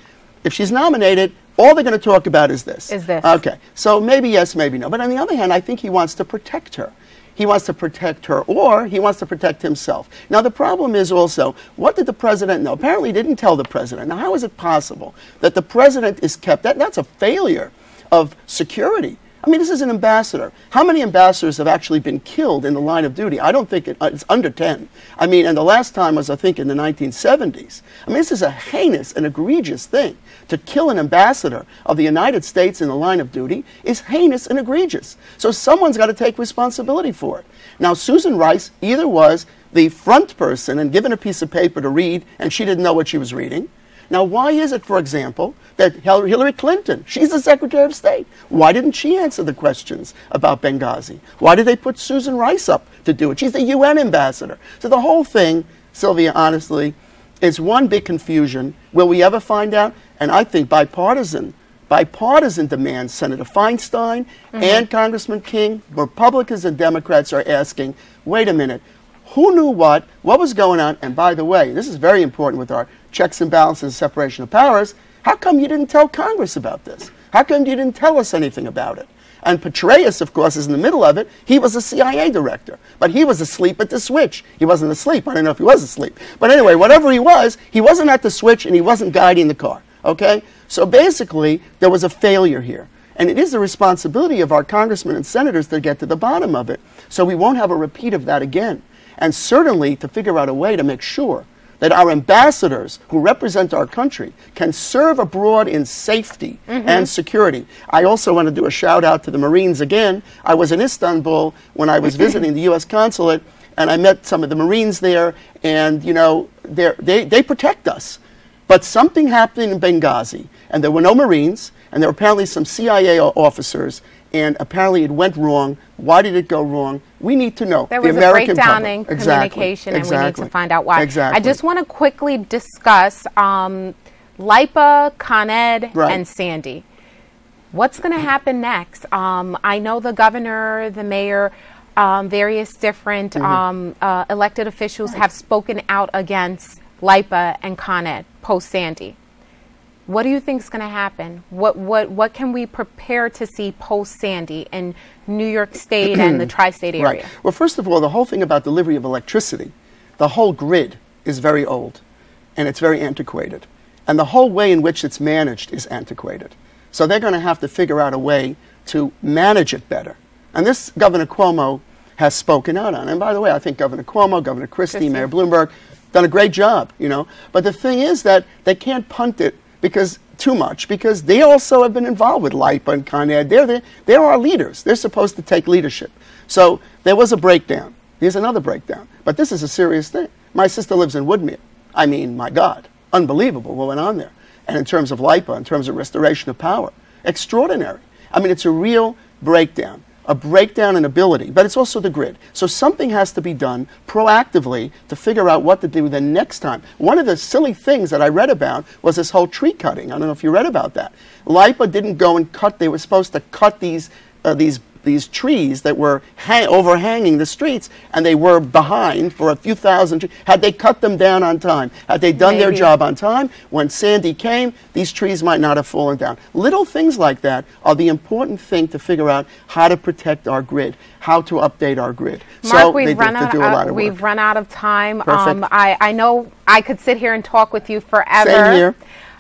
if she's nominated, all they're going to talk about is this. Okay, so maybe yes, maybe no. But on the other hand, I think he wants to protect her. He wants to protect her, or he wants to protect himself. Now, the problem is also, what did the president know? Apparently, he didn't tell the president. Now, how is it possible that the president is kept? That's a failure of security. I mean, this is an ambassador. How many ambassadors have actually been killed in the line of duty? I don't think it's under 10. I mean, and the last time was, I think, in the 1970s. I mean, this is a heinous and egregious thing. To kill an ambassador of the United States in the line of duty is heinous and egregious. So someone's got to take responsibility for it. Now, Susan Rice either was the front person and given a piece of paper to read, and she didn't know what she was reading. Now, why is it, for example, that Hillary Clinton, she's the Secretary of State, why didn't she answer the questions about Benghazi? Why did they put Susan Rice up to do it? She's the UN ambassador. So the whole thing, Sylvia, honestly, is one big confusion. Will we ever find out? And I think bipartisan demand, Senator Feinstein and Congressman King, Republicans and Democrats are asking, wait a minute, who knew what was going on? And by the way, this is very important with our checks and balances and separation of powers. How come you didn't tell Congress about this? How come you didn't tell us anything about it? And Petraeus, of course, is in the middle of it. He was a CIA director, but he was asleep at the switch. He wasn't asleep. I don't know if he was asleep. But anyway, whatever he wasn't at the switch, and he wasn't guiding the car. Okay? So basically, there was a failure here. And it is the responsibility of our congressmen and senators to get to the bottom of it, so we won't have a repeat of that again. And certainly to figure out a way to make sure that our ambassadors who represent our country can serve abroad in safety and security. I also want to do a shout out to the Marines again. I was in Istanbul when I was visiting the U.S. consulate, and I met some of the Marines there, and you know, they protect us. But something happened in Benghazi, and there were no Marines, and there were apparently some CIA officers, and apparently it went wrong. Why did it go wrong? We need to know. There was a breakdown in communication, and we need to find out why. Exactly. I just want to quickly discuss Lipa, Con Ed, and Sandy. What's going to happen next? I know the governor, the mayor, various different elected officials have spoken out against Lipa and Con Ed post-Sandy. What do you think is going to happen? What can we prepare to see post-Sandy in New York State and the tri-state area? Right. Well, first of all, the whole thing about delivery of electricity, the whole grid is very old, and it's very antiquated. And the whole way in which it's managed is antiquated. So they're going to have to figure out a way to manage it better. And this Governor Cuomo has spoken out on. And by the way, I think Governor Cuomo, Governor Christie, Mayor Bloomberg, done a great job, you know. But the thing is that they can't punt it too much, because they also have been involved with LIPA and Con Ed. They're our leaders. They're supposed to take leadership. So there was a breakdown. Here's another breakdown. But this is a serious thing. My sister lives in Woodmere. I mean, my God, unbelievable what went on there. And in terms of LIPA, in terms of restoration of power, extraordinary. I mean, it's a real breakdown. A breakdown in ability, but it's also the grid. So something has to be done proactively to figure out what to do the next time. One of the silly things that I read about was this whole tree cutting. I don't know if you read about that. LIPA didn't go and cut. They were supposed to cut these trees that were overhanging the streets, and they were behind for a few thousand trees. Had they cut them down on time, had they done their job on time, when Sandy came, these trees might not have fallen down. Little things like that are the important thing to figure out how to protect our grid, how to update our grid. Mark, so we've run out of time. I know I could sit here and talk with you forever. Same here.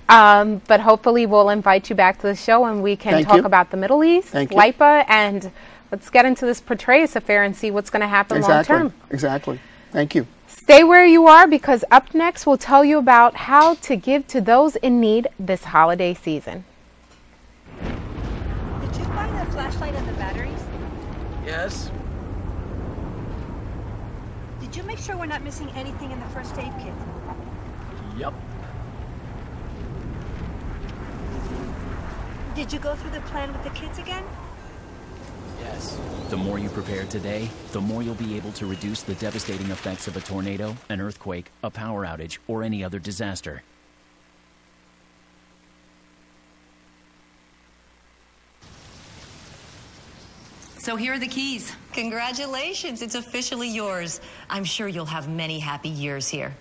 But hopefully we'll invite you back to the show and we can talk about the Middle East, LIPA, and let's get into this Petraeus affair and see what's going to happen long term. Exactly. Thank you. Stay where you are, because up next we'll tell you about how to give to those in need this holiday season. Did you find the flashlight and the batteries? Yes. Did you make sure we're not missing anything in the first aid kit? Yep. Did you go through the plan with the kids again? Yes. The more you prepare today, the more you'll be able to reduce the devastating effects of a tornado, an earthquake, a power outage, or any other disaster. So here are the keys. Congratulations, it's officially yours. I'm sure you'll have many happy years here.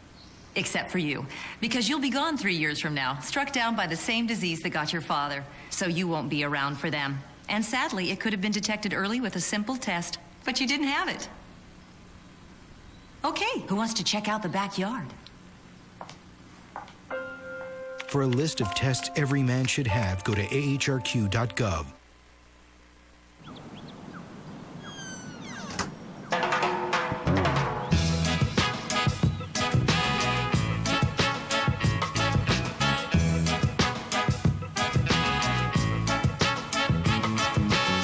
Except for you, because you'll be gone 3 years from now, struck down by the same disease that got your father. So you won't be around for them. And sadly, it could have been detected early with a simple test, but you didn't have it. Okay, who wants to check out the backyard? For a list of tests every man should have, go to ahrq.gov.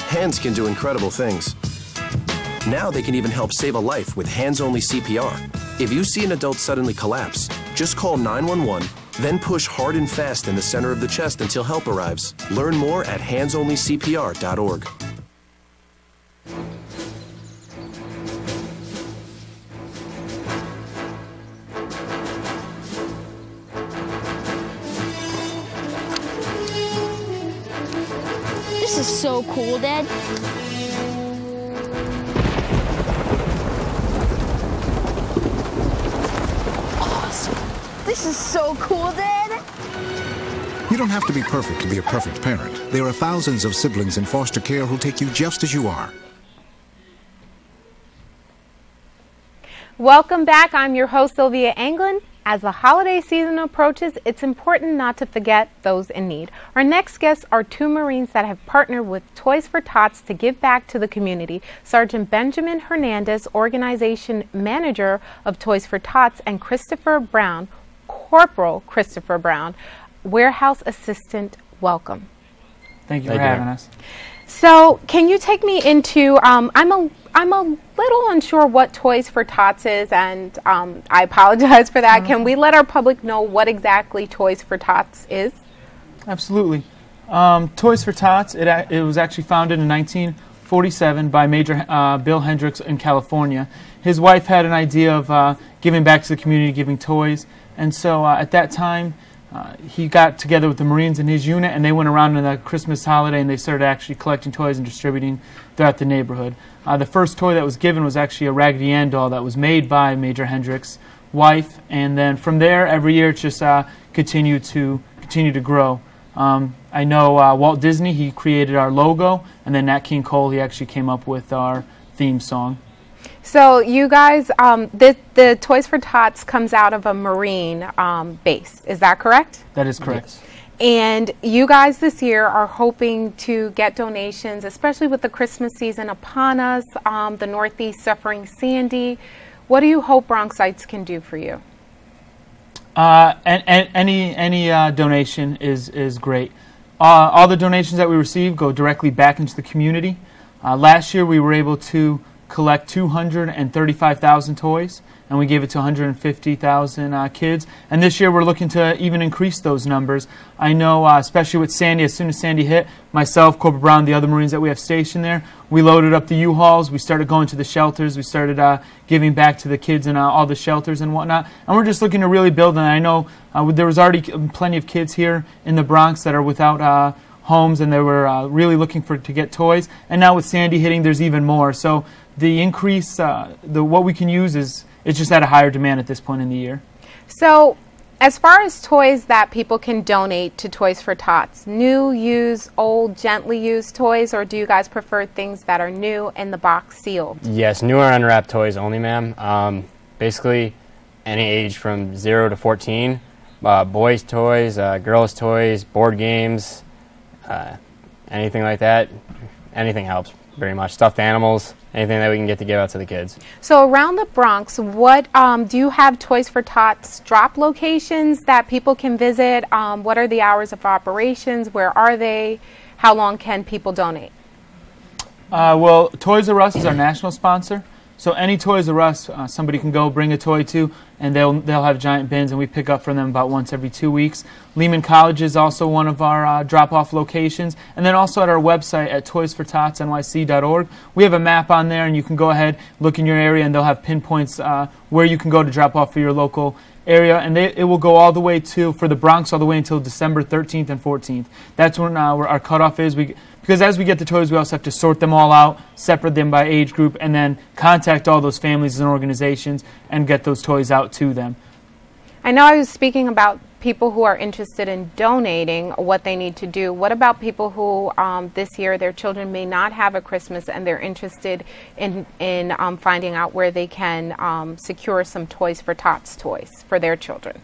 Hands can do incredible things. Now they can even help save a life with hands-only CPR. If you see an adult suddenly collapse, just call 911, then push hard and fast in the center of the chest until help arrives. Learn more at handsonlycpr.org. This is so cool, Dad. Awesome. This is so cool, Dad. You don't have to be perfect to be a perfect parent. There are thousands of siblings in foster care who'll take you just as you are. Welcome back. I'm your host, Sylvia Anglin. as the holiday season approaches, it's important not to forget those in need. Our next guests are two Marines that have partnered with Toys for Tots to give back to the community. Sergeant Benjamin Hernandez, organization manager of Toys for Tots, and Christopher Brown, Corporal Christopher Brown, warehouse assistant. Welcome. Thank you for having us. So, can you take me into? I'm a little unsure what Toys for Tots is, and I apologize for that. Can we let our public know what exactly Toys for Tots is? Absolutely. Toys for Tots. It was actually founded in 1947 by Major Bill Hendricks in California. His wife had an idea of giving back to the community, giving toys, and so at that time. He got together with the Marines in his unit, and they went around in the Christmas holiday and they started actually collecting toys and distributing throughout the neighborhood. The first toy that was given was actually a Raggedy Ann doll that was made by Major Hendricks' wife, and then from there, every year it just continued to grow. I know Walt Disney, he created our logo, and then Nat King Cole, he actually came up with our theme song. So you guys, the Toys for Tots comes out of a Marine base. Is that correct? That is correct. Yes. And you guys this year are hoping to get donations, especially with the Christmas season upon us, the Northeast suffering Sandy. What do you hope Bronxites can do for you? Any donation is great. All the donations that we receive go directly back into the community. Last year we were able to collect 235,000 toys, and we gave it to 150,000 kids. And this year we're looking to even increase those numbers. I know, especially with Sandy, as soon as Sandy hit, myself, Corporal Brown, the other Marines that we have stationed there, we loaded up the U-Hauls, we started going to the shelters, we started giving back to the kids in all the shelters and whatnot. And we're just looking to really build, and I know there was already plenty of kids here in the Bronx that are without homes, and they were really looking to get toys. And now with Sandy hitting, there's even more. So the increase, what we can use is just at a higher demand at this point in the year. So as far as toys that people can donate to Toys for Tots, new, used, old, gently used toys, or do you guys prefer things that are new in the box sealed? Yes, new or unwrapped toys only, ma'am. Basically, any age from 0 to 14. Boys' toys, girls' toys, board games, anything like that. Anything helps, very much. Stuffed animals. Anything that we can get to give out to the kids. So around the Bronx, what do you have Toys for Tots drop locations that people can visit? What are the hours of operations? Where are they? How long can people donate? Well, Toys R Us is our national sponsor. So any Toys R Us, somebody can go bring a toy to, and they'll have giant bins, and we pick up from them about once every 2 weeks. Lehman College is also one of our drop-off locations. And then also at our website at toysfortotsnyc.org, we have a map on there, and you can go ahead, look in your area, and they'll have pinpoints where you can go to drop off for your local area. And it will go all the way for the Bronx, all the way until December 13th and 14th. That's when our cutoff is. Because as we get the toys, we also have to sort them all out, separate them by age group, and then contact all those families and organizations and get those toys out to them. I know I was speaking about people who are interested in donating, what they need to do. What about people who this year their children may not have a Christmas and they're interested in finding out where they can secure some Toys for Tots toys for their children?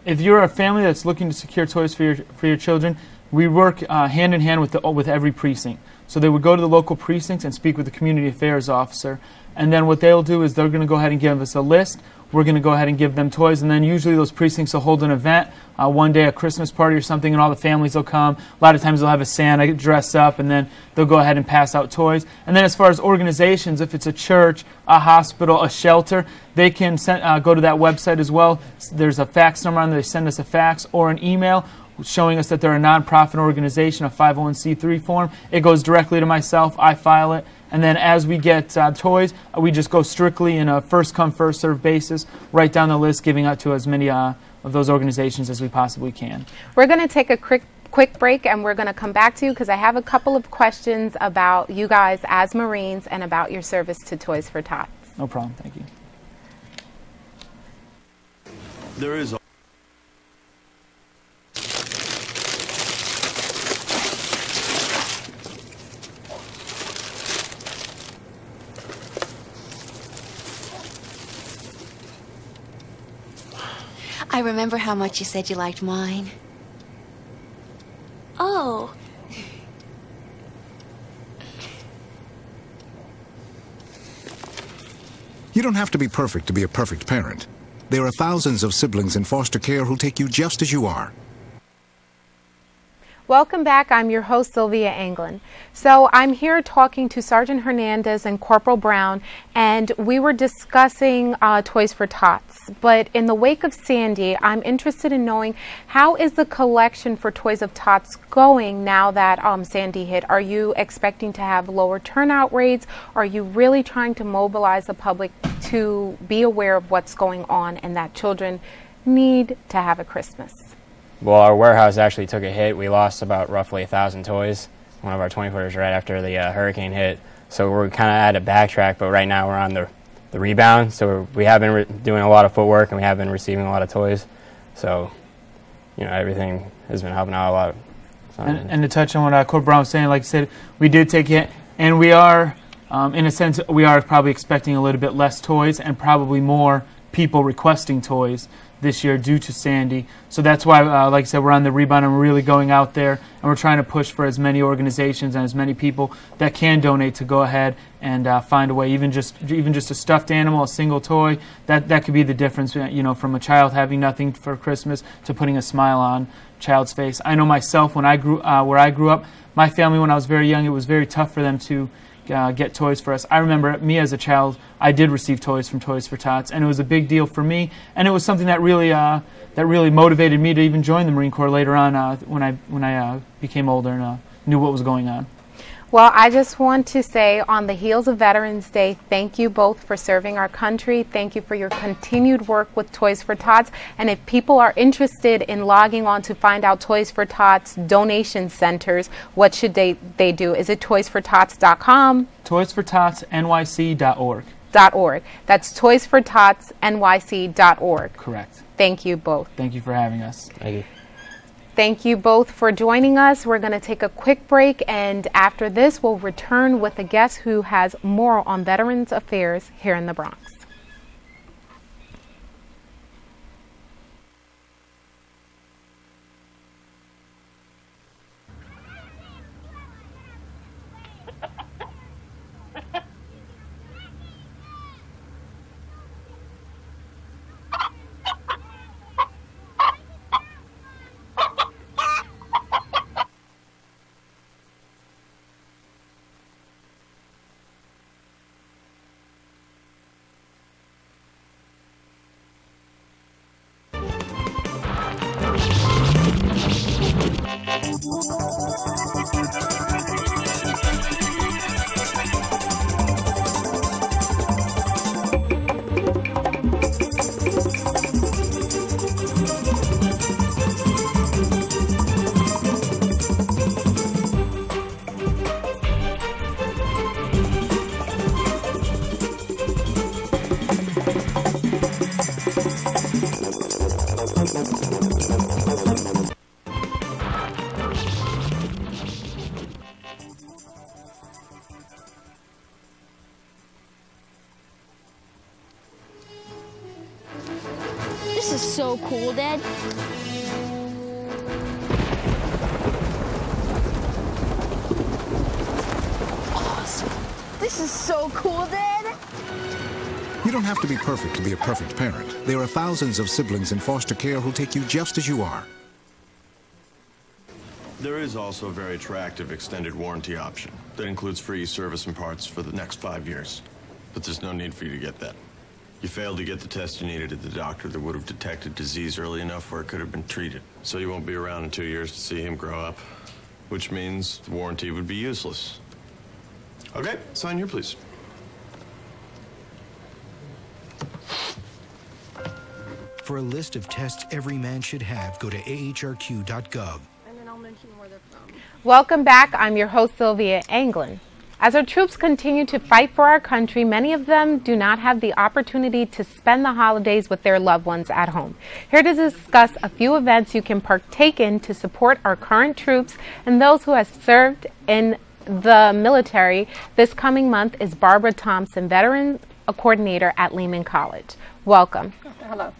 If you're a family that's looking to secure toys for your children, we work hand in hand with every precinct. So they would go to the local precincts and speak with the community affairs officer. And then what they'll do is they're going to go ahead and give us a list. We're going to go ahead and give them toys. And then usually those precincts will hold an event, one day a Christmas party or something, and all the families will come. A lot of times they'll have a Santa dress up, and then they'll go ahead and pass out toys. And then as far as organizations, if it's a church, a hospital, a shelter, they can go to that website as well. There's a fax number on there. They send us a fax or an email showing us that they're a nonprofit organization, a 501c3 form. It goes directly to myself. I file it. And then as we get toys, we just go strictly in a first-come, first-served basis, right down the list, giving out to as many of those organizations as we possibly can. We're going to take a quick break, and we're going to come back to you because I have a couple of questions about you guys as Marines and about your service to Toys for Tots. No problem. Thank you. There is I remember how much you said you liked mine. Oh. You don't have to be perfect to be a perfect parent. There are thousands of siblings in foster care who'll take you just as you are. Welcome back. I'm your host, Sylvia Anglin. So I'm here talking to Sergeant Hernandez and Corporal Brown, and we were discussing Toys for Tots. But in the wake of Sandy, I'm interested in knowing, how is the collection for Toys of Tots going now that Sandy hit? Are you expecting to have lower turnout rates? Are you really trying to mobilize the public to be aware of what's going on and that children need to have a Christmas? Well, our warehouse actually took a hit. We lost about roughly 1,000 toys, one of our 20-footers, right after the hurricane hit. So we're kind of at a backtrack, but right now we're on the rebound. So we have been doing a lot of footwork, and we have been receiving a lot of toys. So, you know, everything has been helping out a lot. So and to touch on what Corporal Brown was saying, like I said, we did take a hit, and we are, in a sense, we are probably expecting a little bit less toys and probably more people requesting toys this year due to Sandy. So that's why, like I said, we're on the rebound and we're really going out there and we're trying to push for as many organizations and as many people that can donate to go ahead and find a way. Even just a stuffed animal, a single toy, that could be the difference, you know, from a child having nothing for Christmas to putting a smile on a child's face. I know myself, when I grew where I grew up, my family, when I was very young, it was very tough for them to get toys for us. I remember me as a child, I did receive toys from Toys for Tots, and it was a big deal for me, and it was something that really motivated me to even join the Marine Corps later on when I became older and knew what was going on. Well, I just want to say, on the heels of Veterans Day, thank you both for serving our country. Thank you for your continued work with Toys for Tots. And if people are interested in logging on to find out Toys for Tots donation centers, what should they do? Is it toysfortots.com? toysfortotsnyc.org. .org. That's toysfortotsnyc.org. Correct. Thank you both. Thank you for having us. Thank you. Thank you both for joining us. We're going to take a quick break, and after this, we'll return with a guest who has more on Veterans Affairs here in the Bronx. This is so cool, Dad. Awesome. This is so cool, Dad. You don't have to be perfect to be a perfect parent. There are thousands of siblings in foster care who'll take you just as you are. There is also a very attractive extended warranty option that includes free service and parts for the next 5 years. But there's no need for you to get that. You failed to get the test you needed at the doctor that would have detected disease early enough where it could have been treated. So you won't be around in 2 years to see him grow up, which means the warranty would be useless. Okay, sign here, please. For a list of tests every man should have, go to ahrq.gov. Welcome back. I'm your host, Sylvia Anglin. As our troops continue to fight for our country, many of them do not have the opportunity to spend the holidays with their loved ones at home. Here to discuss a few events you can partake in to support our current troops and those who have served in the military this coming month is Barbara Thompson, Veteran Coordinator at Lehman College. Welcome. Hello.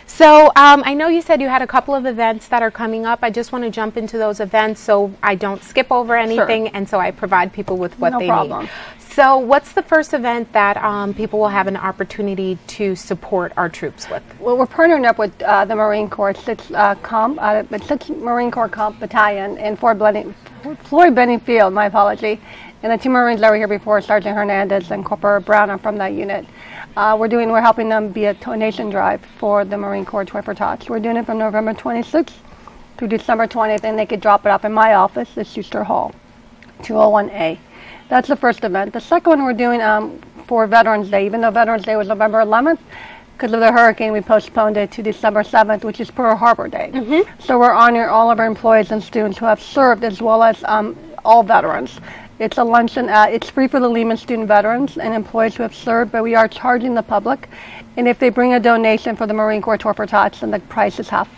So I know you said you had a couple of events that are coming up. I just want to jump into those events so I don't skip over anything, and so I provide people with what they need. So what's the first event that people will have an opportunity to support our troops with? Well, we're partnering up with the Marine Corps, 6th Marine Corps Comp Battalion in Floyd Benning Field, my apology. And the two Marines that were here before, Sergeant Hernandez and Corporal Brown, are from that unit. We're helping them be a donation drive for the Marine Corps Toy for Tots. We're doing it from November 26th to December 20th, and they could drop it off in my office at Schuster Hall, 201A. That's the first event. The second one we're doing for Veterans Day, even though Veterans Day was November 11th, because of the hurricane, we postponed it to December 7th, which is Pearl Harbor Day. So we're honoring all of our employees and students who have served, as well as all veterans. It's a luncheon. It's free for the Lehman student veterans and employees who have served, but we are charging the public. And if they bring a donation for the Marine Corps Toy for Tots, then the price is half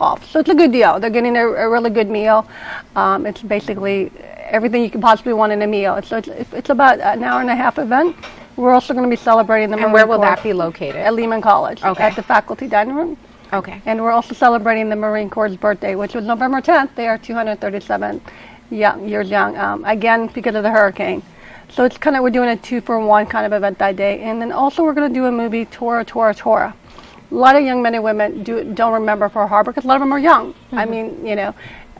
off. So it's a good deal. They're getting a really good meal. It's basically everything you can possibly want in a meal. So it's about an hour and a half event. We're also going to be celebrating the Marine Corps. And where will that be located? At Lehman College, at the faculty dining room. Okay. And we're also celebrating the Marine Corps' birthday, which was November 10th. They are 237 years young, again, because of the hurricane. So it's kind of, we're doing a 2-for-1 kind of event that day. And then also we're going to do a movie, Tora, Tora, Tora. A lot of young men and women don't remember Pearl Harbor because a lot of them are young. I mean, you know,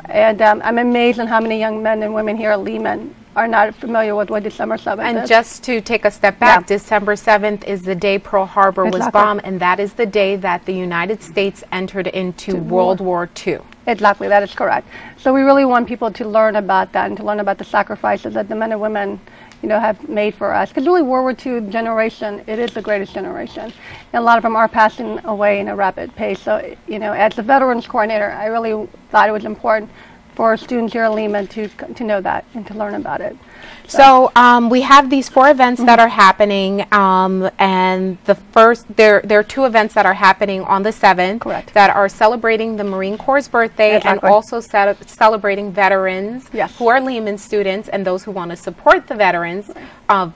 and I'm amazed at how many young men and women here at Lehman are not familiar with what December 7th is. And just to take a step back, December 7th is the day Pearl Harbor was bombed, and that is the day that the United States entered into World War II. Exactly, that is correct. So we really want people to learn about that and to learn about the sacrifices that the men and women, you know, have made for us. Because really, World War II generation, it is the greatest generation. And a lot of them are passing away in a rapid pace. So, you know, as the Veterans Coordinator, I really thought it was important for students here at Lehman to know that and to learn about it. So we have these 4 events that are happening, and the first, there are 2 events that are happening on the 7th that are celebrating the Marine Corps' birthday and also celebrating veterans who are Lehman students and those who want to support the veterans of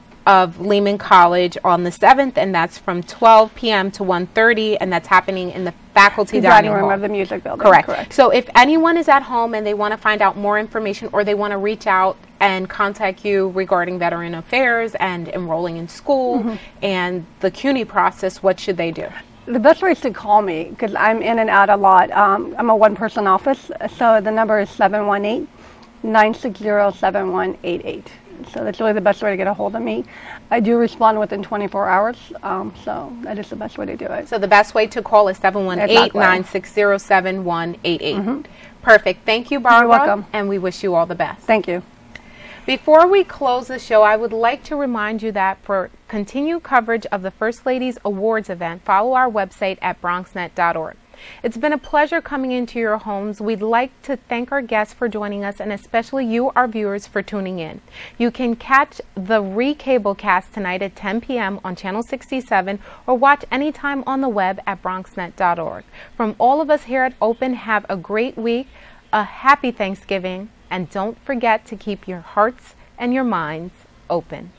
Lehman College on the 7th, and that's from 12 p.m. to 1:30, and that's happening in the faculty dining room of the music building. Correct. So if anyone is at home and they want to find out more information, or they want to reach out and contact you regarding veteran affairs and enrolling in school and the CUNY process, what should they do? The best way is to call me because I'm in and out a lot. I'm a one-person office, so the number is 718-960-7188. So that's really the best way to get a hold of me. I do respond within 24 hours, so that is the best way to do it. So the best way to call is 718-960-7188. Perfect. Thank you, Barbara. You're welcome. And we wish you all the best. Thank you. Before we close the show, I would like to remind you that for continued coverage of the First Ladies Awards event, follow our website at bronxnet.org. It's been a pleasure coming into your homes. We'd like to thank our guests for joining us, and especially you, our viewers, for tuning in. You can catch the re-cablecast tonight at 10 p.m. on Channel 67 or watch anytime on the web at bronxnet.org. From all of us here at Open, have a great week, a happy Thanksgiving, and don't forget to keep your hearts and your minds open.